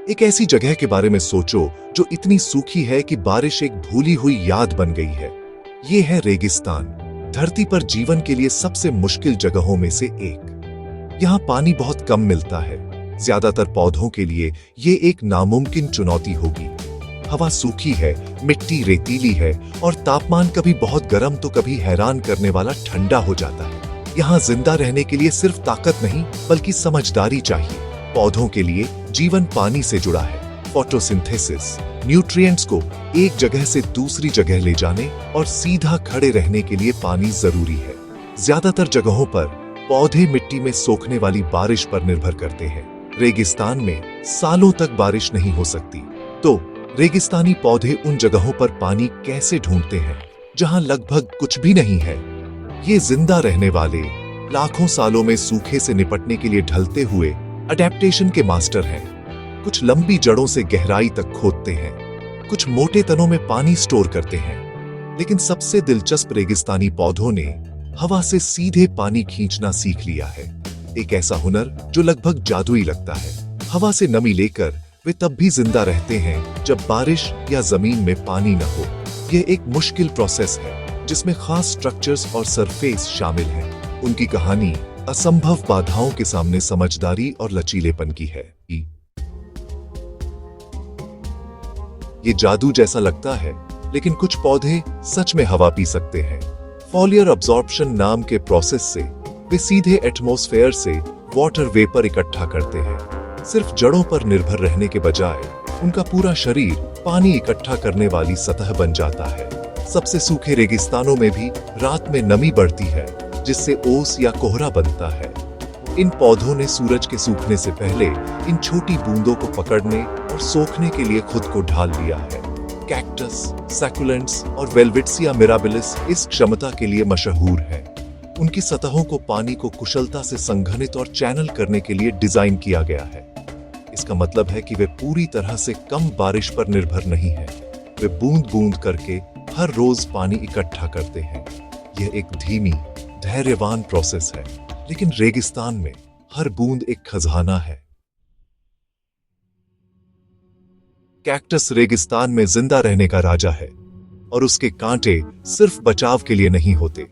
एक ऐसी जगह के बारे में सोचो जो इतनी सूखी है कि बारिश एक भूली हुई याद बन गई है। ये है रेगिस्तान, धरती पर जीवन के लिए सबसे मुश्किल जगहों में से एक। यहाँ पानी बहुत कम मिलता है। ज्यादातर पौधों के लिए ये एक नामुमकिन चुनौती होगी। हवा सूखी है, मिट्टी रेतीली है और तापमान कभी बहुत गर्म तो कभी हैरान करने वाला ठंडा हो जाता है। यहाँ जिंदा रहने के लिए सिर्फ ताकत नहीं बल्कि समझदारी चाहिए। पौधों के लिए जीवन पानी से जुड़ा है। फोटोसिंथेसिस न्यूट्रिएंट्स को एक जगह से दूसरी जगह ले जाने और सीधा खड़े रहने के लिए पानी जरूरी है। ज्यादातर जगहों पर पौधे मिट्टी में सोखने वाली बारिश पर निर्भर करते हैं। रेगिस्तान में सालों तक बारिश नहीं हो सकती, तो रेगिस्तानी पौधे उन जगहों पर पानी कैसे ढूंढते हैं जहां लगभग कुछ भी नहीं है। ये जिंदा रहने वाले लाखों सालों में सूखे से निपटने के लिए ढलते हुए अडेप्टेशन के मास्टर हैं। कुछ लंबी जड़ों से गहराई तक खोदते हैं, कुछ मोटे तनों में पानी स्टोर करते हैं। लेकिन सबसे दिलचस्प रेगिस्तानी पौधों ने हवा से सीधे पानी खींचना सीख लिया है। एक ऐसा हुनर जो लगभग जादुई लगता है। हवा से नमी लेकर वे तब भी जिंदा रहते हैं जब बारिश या जमीन में पानी न हो। यह एक मुश्किल प्रोसेस है जिसमें खास स्ट्रक्चर्स और सरफेस शामिल हैं। उनकी कहानी असंभव बाधाओं के सामने समझदारी और लचीलेपन की है। ये जादू जैसा लगता है, लेकिन कुछ पौधे सच में हवा पी सकते हैं। फॉलियर अब्जॉर्प्शन नाम के प्रोसेस से वे सीधे एटमॉस्फेयर से वाटर वेपर इकट्ठा करते हैं। सिर्फ जड़ों पर निर्भर रहने के बजाय उनका पूरा शरीर पानी इकट्ठा करने वाली सतह बन जाता है। सबसे सूखे रेगिस्तानों में भी रात में नमी बढ़ती है, जिससे ओस या कोहरा बनता है। इन पौधों ने सूरज के सूखने से पहले इन छोटी बूंदों को पकड़ने और सोखने के लिए खुद को ढाल लिया है। कैक्टस, सैकुलेंट्स और वेल्वेट्सिया मिराबिलिस इस क्षमता के लिए मशहूर है। उनकी सतहों को पानी को कुशलता से संघनित और चैनल करने के लिए डिजाइन किया गया है। इसका मतलब है कि वे पूरी तरह से कम बारिश पर निर्भर नहीं है। वे बूंद बूंद करके हर रोज पानी इकट्ठा करते हैं। यह एक धीमी, धैर्यवान प्रोसेस है, लेकिन रेगिस्तान में हर बूंद एक खजाना है। कैक्टस रेगिस्तान में जिंदा रहने का राजा है और उसके कांटे सिर्फ बचाव के लिए नहीं होते।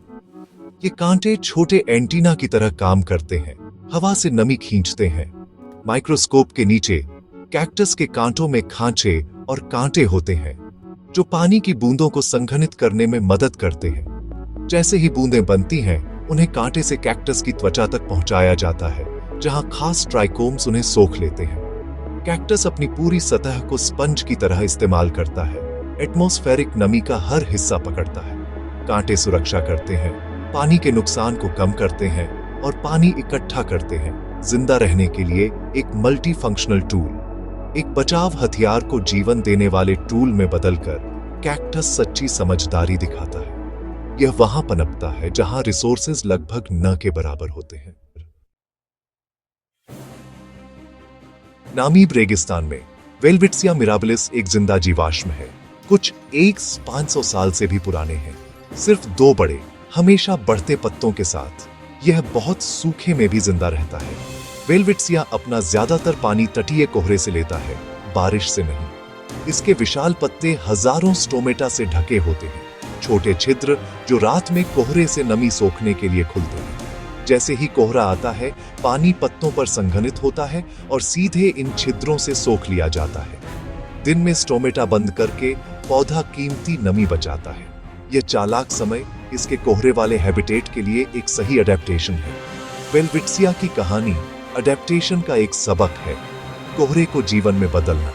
ये कांटे छोटे एंटीना की तरह काम करते हैं, हवा से नमी खींचते हैं। माइक्रोस्कोप के नीचे कैक्टस के कांटों में खांचे और कांटे होते हैं जो पानी की बूंदों को संघनित करने में मदद करते हैं। जैसे ही बूंदें बनती हैं, उन्हें कांटे से कैक्टस की त्वचा तक पहुंचाया जाता है, जहां खास ट्राइकोम्स उन्हें सोख लेते हैं। कैक्टस अपनी पूरी सतह को स्पंज की तरह इस्तेमाल करता है। एटमॉस्फेरिक नमी का हर हिस्सा पकड़ता है। कांटे सुरक्षा करते हैं, पानी के नुकसान को कम करते हैं और पानी इकट्ठा करते हैं। जिंदा रहने के लिए एक मल्टी फंक्शनल टूल, एक बचाव हथियार को जीवन देने वाले टूल में बदलकर कैक्टस सच्ची समझदारी दिखाता है। यह वहां पनपता है जहां रिसोर्सेज लगभग न के बराबर होते हैं। नामीब रेगिस्तान में वेल्वेट्सिया मिराबिलिस एक जिंदा जीवाश्म है। कुछ 500 साल से भी पुराने हैं। सिर्फ 2 बड़े, हमेशा बढ़ते पत्तों के साथ यह बहुत सूखे में भी जिंदा रहता है। वेल्वेट्सिया अपना ज्यादातर पानी तटीय कोहरे से लेता है, बारिश से नहीं। इसके विशाल पत्ते हजारों स्टोमेटा से ढके होते हैं, छोटे छिद्र जो रात में कोहरे से नमी सोखने के लिए खुलते हैं। जैसे ही कोहरा आता है, पानी पत्तों पर संघनित होता है और सीधे इन छिद्रों से सोख लिया जाता है। दिन में स्टोमेटा बंद करके पौधा कीमती नमी बचाता है। यह चालाक समय इसके कोहरे वाले हैबिटेट के लिए एक सही अडेप्टेशन है। वेल्वेट्सिया की कहानी अडेप्टेशन का एक सबक है, कोहरे को जीवन में बदलना।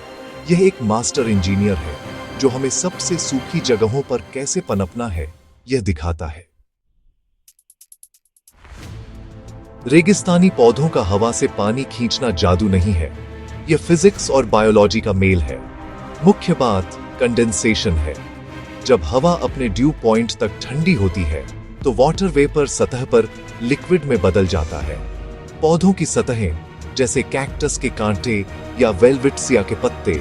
यह एक मास्टर इंजीनियर है जो हमें सबसे सूखी जगहों पर कैसे पनपना है यह दिखाता है। रेगिस्तानी पौधों का हवा से पानी खींचना जादू नहीं है, यह फिजिक्स और बायोलॉजी का मेल है। मुख्य बात कंडेंसेशन है। जब हवा अपने ड्यू पॉइंट तक ठंडी होती है तो वाटर वेपर सतह पर लिक्विड में बदल जाता है। पौधों की सतहें जैसे कैक्टस के कांटे या वेल्वेट्सिया के पत्ते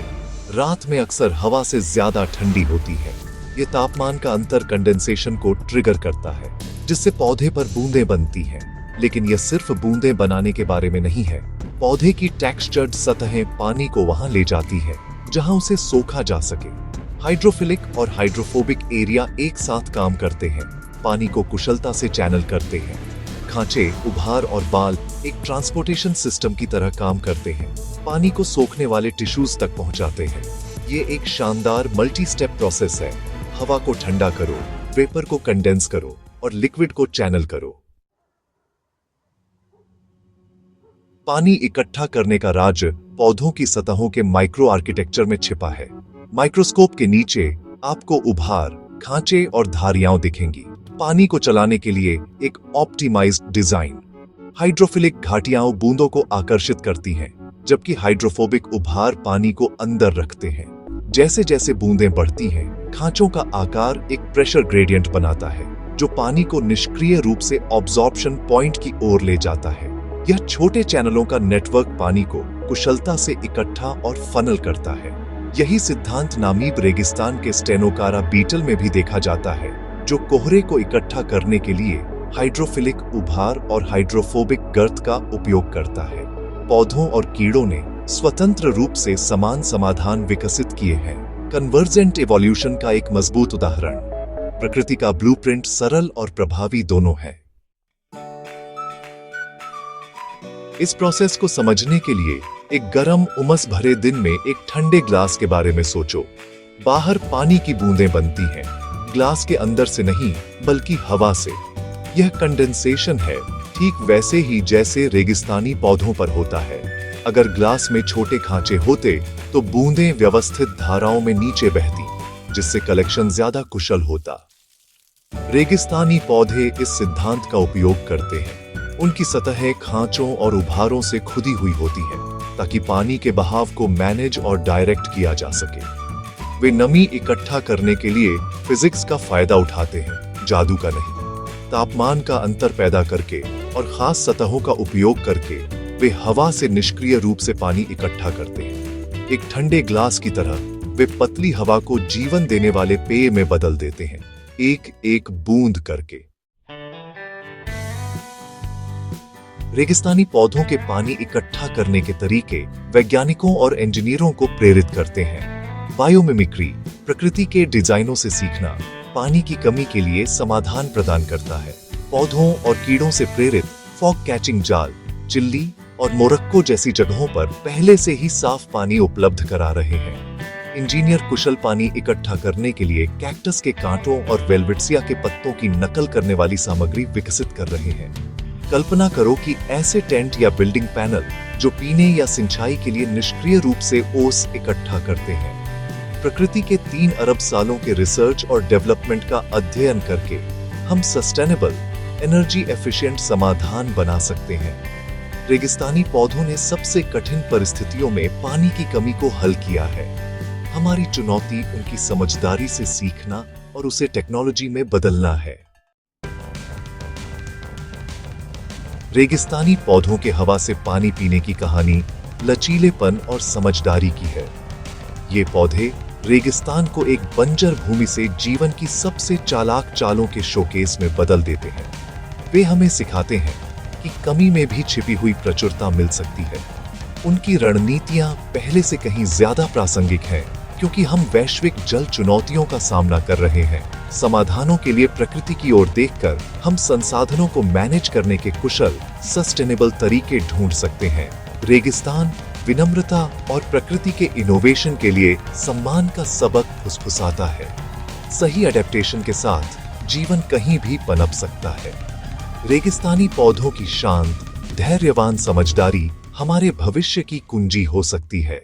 रात में अक्सर हवा से ज्यादा ठंडी होती है। ये तापमान का अंतर कंडेंसेशन को ट्रिगर करता है, जिससे पौधे पर बूंदें बनती हैं। लेकिन यह सिर्फ बूंदें बनाने के बारे में नहीं है, पौधे की टेक्सचर्ड सतहें पानी को वहां ले जाती हैं जहां उसे सोखा जा सके। हाइड्रोफिलिक और हाइड्रोफोबिक एरिया एक साथ काम करते हैं, पानी को कुशलता से चैनल करते हैं। खांचे, उभार और बाल एक ट्रांसपोर्टेशन सिस्टम की तरह काम करते हैं, पानी को सोखने वाले टिश्यूज तक पहुंचाते हैं। ये एक शानदार मल्टी स्टेप प्रोसेस है। हवा को ठंडा करो, वेपर को कंडेंस करो और लिक्विड को चैनल करो। पानी इकट्ठा करने का राज पौधों की सतहों के माइक्रो आर्किटेक्चर में छिपा है। माइक्रोस्कोप के नीचे आपको उभार, खांचे और धारियां दिखेंगी। पानी को चलाने के लिए एक ऑप्टिमाइज्ड डिजाइन। हाइड्रोफिलिक घाटियां बूंदों को आकर्षित करती हैं, जबकि हाइड्रोफोबिक उभार पानी को अंदर रखते हैं। जैसे जैसे बूंदें बढ़ती हैं, खांचों का आकार एक प्रेशर ग्रेडियंट बनाता है, जो पानी को निष्क्रिय रूप से ऑब्जॉर्प्शन पॉइंट की ओर ले जाता है। यह छोटे चैनलों का नेटवर्क पानी को कुशलता से इकट्ठा और फनल करता है। यही सिद्धांत नामीब रेगिस्तान के स्टेनोकारा बीटल में भी देखा जाता है, जो कोहरे को इकट्ठा करने के लिए हाइड्रोफिलिक उभार और हाइड्रोफोबिक गर्त का उपयोग करता है। पौधों और कीड़ों ने स्वतंत्र रूप से समान समाधान विकसित किए हैं। कन्वर्जेंट इवोल्यूशन का एक मजबूत उदाहरण। प्रकृति का ब्लूप्रिंट सरल और प्रभावी दोनों है। इस प्रोसेस को समझने के लिए एक गर्म उमस भरे दिन में एक ठंडे ग्लास के बारे में सोचो। बाहर पानी की बूंदें बनती हैं, ग्लास के अंदर से नहीं बल्कि हवा से। यह कंडेंसेशन है, ठीक वैसे ही जैसे रेगिस्तानी पौधों पर होता है। अगर ग्लास में छोटे खांचे होते तो बूंदें व्यवस्थित धाराओं में नीचे बहती, जिससे कलेक्शन ज्यादा कुशल होता। रेगिस्तानी पौधे इस सिद्धांत का उपयोग करते हैं। उनकी सतहें खांचों और उभारों से खुदी हुई होती हैं, ताकि पानी के बहाव को मैनेज और डायरेक्ट किया जा सके। वे नमी इकट्ठा करने के लिए फिजिक्स का फायदा उठाते हैं, जादू का नहीं। तापमान का अंतर पैदा करके और खास सतहों का उपयोग करके वे हवा से निष्क्रिय रूप से पानी इकट्ठा करते हैं। एक ठंडे ग्लास की तरह वे पतली हवा को जीवन देने वाले पेय में बदल देते हैं, एक एक बूंद करके। रेगिस्तानी पौधों के पानी इकट्ठा करने के तरीके वैज्ञानिकों और इंजीनियरों को प्रेरित करते हैं। बायोमिमिक्री, प्रकृति के डिजाइनों से सीखना, पानी की कमी के लिए समाधान प्रदान करता है। पौधों और कीड़ों से प्रेरित फॉग कैचिंग जाल, चिल्ली और मोरक्को जैसी जगहों पर पहले से ही साफ पानी उपलब्ध करा रहे हैं। इंजीनियर कुशल पानी इकट्ठा करने के लिए कैक्टस के कांटों और वेलवेट्सिया के पत्तों की नकल करने वाली सामग्री विकसित कर रहे हैं। कल्पना करो कि ऐसे टेंट या बिल्डिंग पैनल जो पीने या सिंचाई के लिए निष्क्रिय रूप से ओस इकट्ठा करते हैं। प्रकृति के 3 अरब सालों के रिसर्च और डेवलपमेंट का अध्ययन करके हम सस्टेनेबल, एनर्जी एफिशिएंट समाधान बना सकते हैं। रेगिस्तानी पौधों ने सबसे कठिन परिस्थितियों में पानी की कमी को हल किया है। हमारी चुनौती उनकी समझदारी से सीखना और उसे टेक्नोलॉजी में बदलना है। रेगिस्तानी पौधों के हवा से पानी पीने की कहानी लचीलेपन और समझदारी की है। ये पौधे रेगिस्तान को एक बंजर भूमि से जीवन की सबसे चालाक चालों के शोकेस में बदल देते हैं। वे हमें सिखाते हैं कि कमी में भी छिपी हुई प्रचुरता मिल सकती है। उनकी रणनीतियां पहले से कहीं ज्यादा प्रासंगिक हैं, क्योंकि हम वैश्विक जल चुनौतियों का सामना कर रहे हैं। समाधानों के लिए प्रकृति की ओर देखकर हम संसाधनों को मैनेज करने के कुशल, सस्टेनेबल तरीके ढूंढ सकते हैं। रेगिस्तान विनम्रता और प्रकृति के इनोवेशन के लिए सम्मान का सबक फुसफुसाता है। सही एडेप्टेशन के साथ जीवन कहीं भी पनप सकता है। रेगिस्तानी पौधों की शांत, धैर्यवान समझदारी हमारे भविष्य की कुंजी हो सकती है।